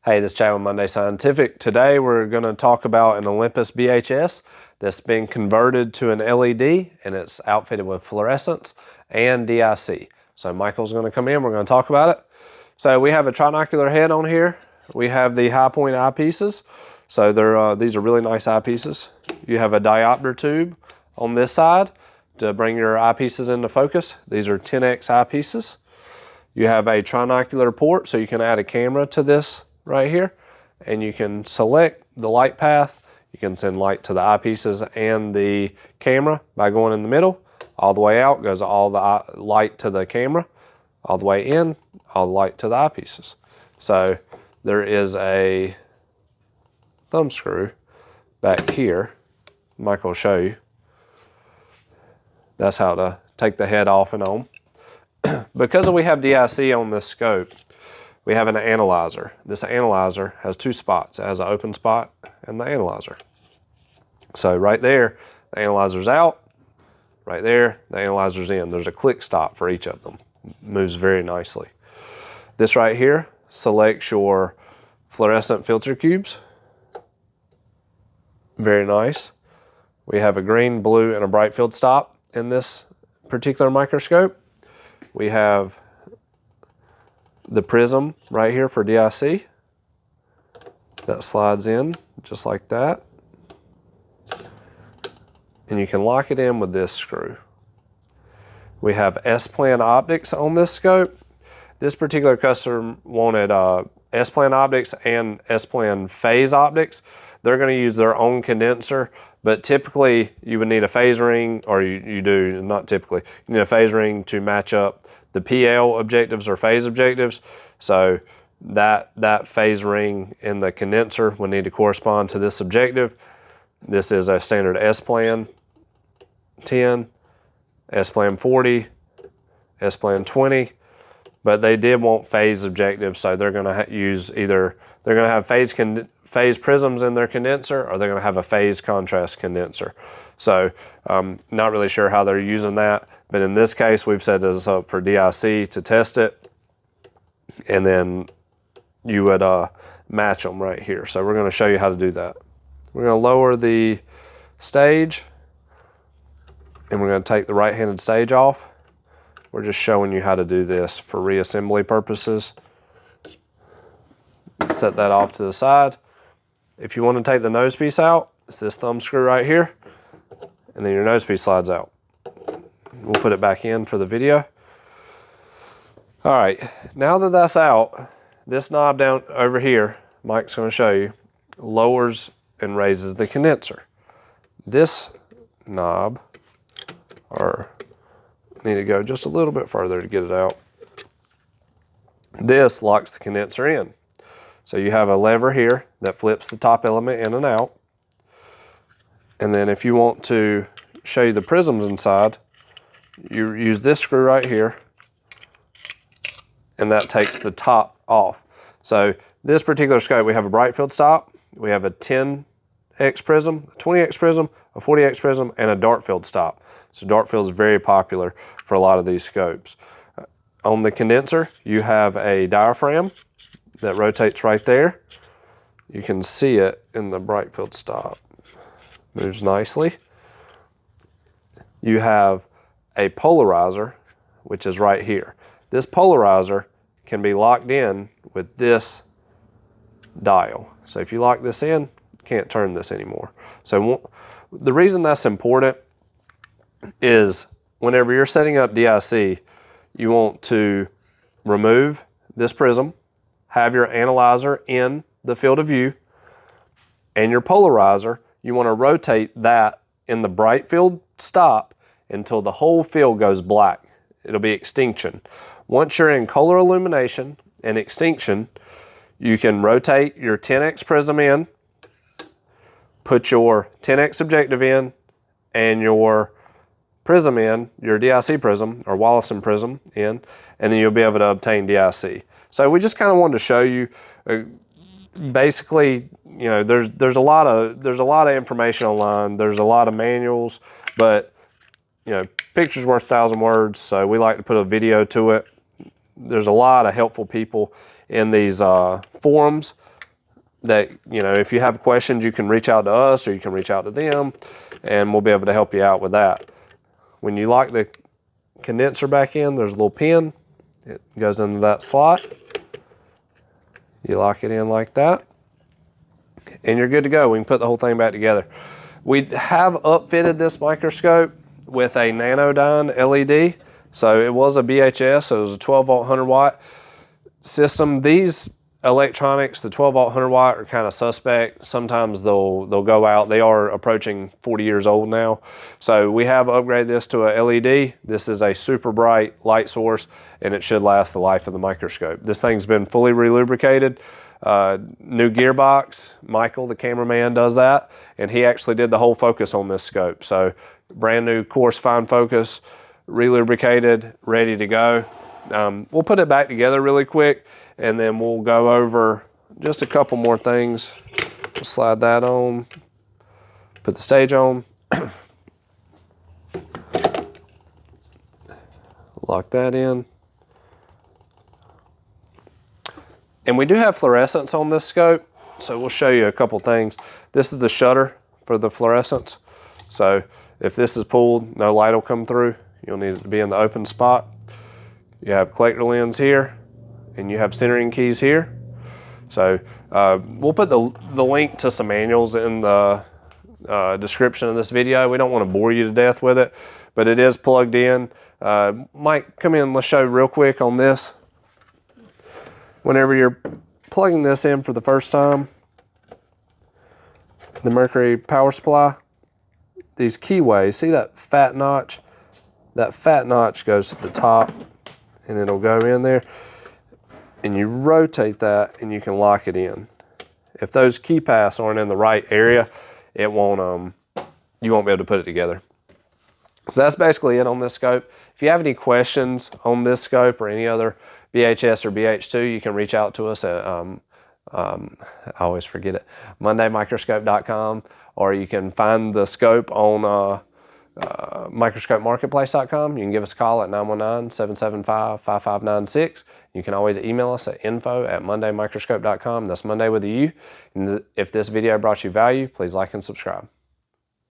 Hey, this is Chad with Monday Scientific. Today we're going to talk about an Olympus BHS that's been converted to an LED and it's outfitted with fluorescence and DIC. So Michael's going to come in, we're going to talk about it. So we have a trinocular head on here. We have the high point eyepieces. So these are really nice eyepieces. You have a diopter tube on this side to bring your eyepieces into focus. These are 10x eyepieces. You have a trinocular port, so you can add a camera to this right here, and you can select the light path. You can send light to the eyepieces and the camera by going in the middle. All the way out goes all the light to the camera. All the way in, all the light to the eyepieces. So there is a thumb screw back here. Michael will show you. That's how to take the head off and on. Because we have DIC on this scope, we have an analyzer. This analyzer has two spots. It has an open spot and the analyzer. So right there, the analyzer's out. Right there, the analyzer's in. There's a click stop for each of them. Moves very nicely. This right here selects your fluorescent filter cubes. Very nice. We have a green, blue, and a bright field stop in this particular microscope. We have the prism right here for DIC. That slides in just like that. And you can lock it in with this screw. We have S-plan optics on this scope. This particular customer wanted S-plan optics and S-plan phase optics. They're going to use their own condenser, but typically you would need a phase ring, or you do, not typically, you need a phase ring to match up the PL objectives or phase objectives. So that phase ring in the condenser would need to correspond to this objective. This is a standard S-plan 10, S-plan 40, S-plan 20, but they did want phase objectives, so they're going to use either, they're going to have phase prisms in their condenser, or they're going to have a phase contrast condenser. So not really sure how they're using that, but in this case we've set this up for DIC to test it, and then you would match them right here. So we're going to show you how to do that. We're going to lower the stage, and we're going to take the right-handed stage off. We're just showing you how to do this for reassembly purposes. Set that off to the side. If you want to take the nose piece out, it's this thumb screw right here, and then your nose piece slides out. We'll put it back in for the video. All right, now that that's out, this knob down over here, Mike's going to show you, lowers and raises the condenser. This knob, or need to go just a little bit further to get it out. This locks the condenser in. So you have a lever here that flips the top element in and out. And then if you want to show you the prisms inside, you use this screw right here, and that takes the top off. So this particular scope, we have a bright field stop, we have a 10x prism, a 20x prism, a 40x prism, and a dark field stop. So dark field is very popular for a lot of these scopes. On the condenser, you have a diaphragm that rotates right there. You can see it in the bright field stop. Moves nicely. You have a polarizer, which is right here. This polarizer can be locked in with this dial. So if you lock this in, you can't turn this anymore. So the reason that's important is whenever you're setting up DIC, you want to remove this prism, have your analyzer in the field of view, and your polarizer, you want to rotate that in the bright field stop until the whole field goes black. It'll be extinction. Once you're in color illumination and extinction, you can rotate your 10x prism in, put your 10x objective in, and your prism in, your DIC prism or Wollaston prism in, and then you'll be able to obtain DIC. So we just kind of wanted to show you, basically, you know, there's a lot of information online. There's a lot of manuals, but you know, picture's worth 1,000 words. So we like to put a video to it. There's a lot of helpful people in these forums that, you know, if you have questions, you can reach out to us or you can reach out to them, and we'll be able to help you out with that. When you lock the condenser back in, there's a little pin. It goes into that slot. You lock it in like that, and you're good to go. We can put the whole thing back together. We have upfitted this microscope with a nanodyne LED. So it was a BHS, so it was a 12 volt 100 watt system. These electronics, the 12 volt 100 watt, are kind of suspect. Sometimes they'll go out. They are approaching 40 years old now. So we have upgraded this to a LED. This is a super bright light source, and it should last the life of the microscope. This thing's been fully re-lubricated. New gearbox. Michael, the cameraman, does that, and he actually did the whole focus on this scope. So brand new coarse fine focus, re-lubricated, ready to go. We'll put it back together really quick, and then we'll go over just a couple more things. We'll slide that on, put the stage on, lock that in. And we do have fluorescence on this scope, so we'll show you a couple things. This is the shutter for the fluorescence. So if this is pulled, no light will come through. You'll need it to be in the open spot. You have collector lens here, and you have centering keys here. So we'll put the link to some manuals in the description of this video. We don't want to bore you to death with it, but it is plugged in. Mike, come in, let's show real quick on this. Whenever you're plugging this in for the first time, the mercury power supply, these keyways, see that fat notch? That fat notch goes to the top, and it'll go in there, and you rotate that and you can lock it in. If those key paths aren't in the right area, it won't, you won't be able to put it together. So that's basically it on this scope. If you have any questions on this scope or any other BHS or BH2, you can reach out to us at, I always forget it, MundayMicroscope.com, or you can find the scope on microscopemarketplace.com. You can give us a call at 919-775-5596. You can always email us at info@mundaymicroscope.com. That's Monday with a U. And if this video brought you value, please like and subscribe.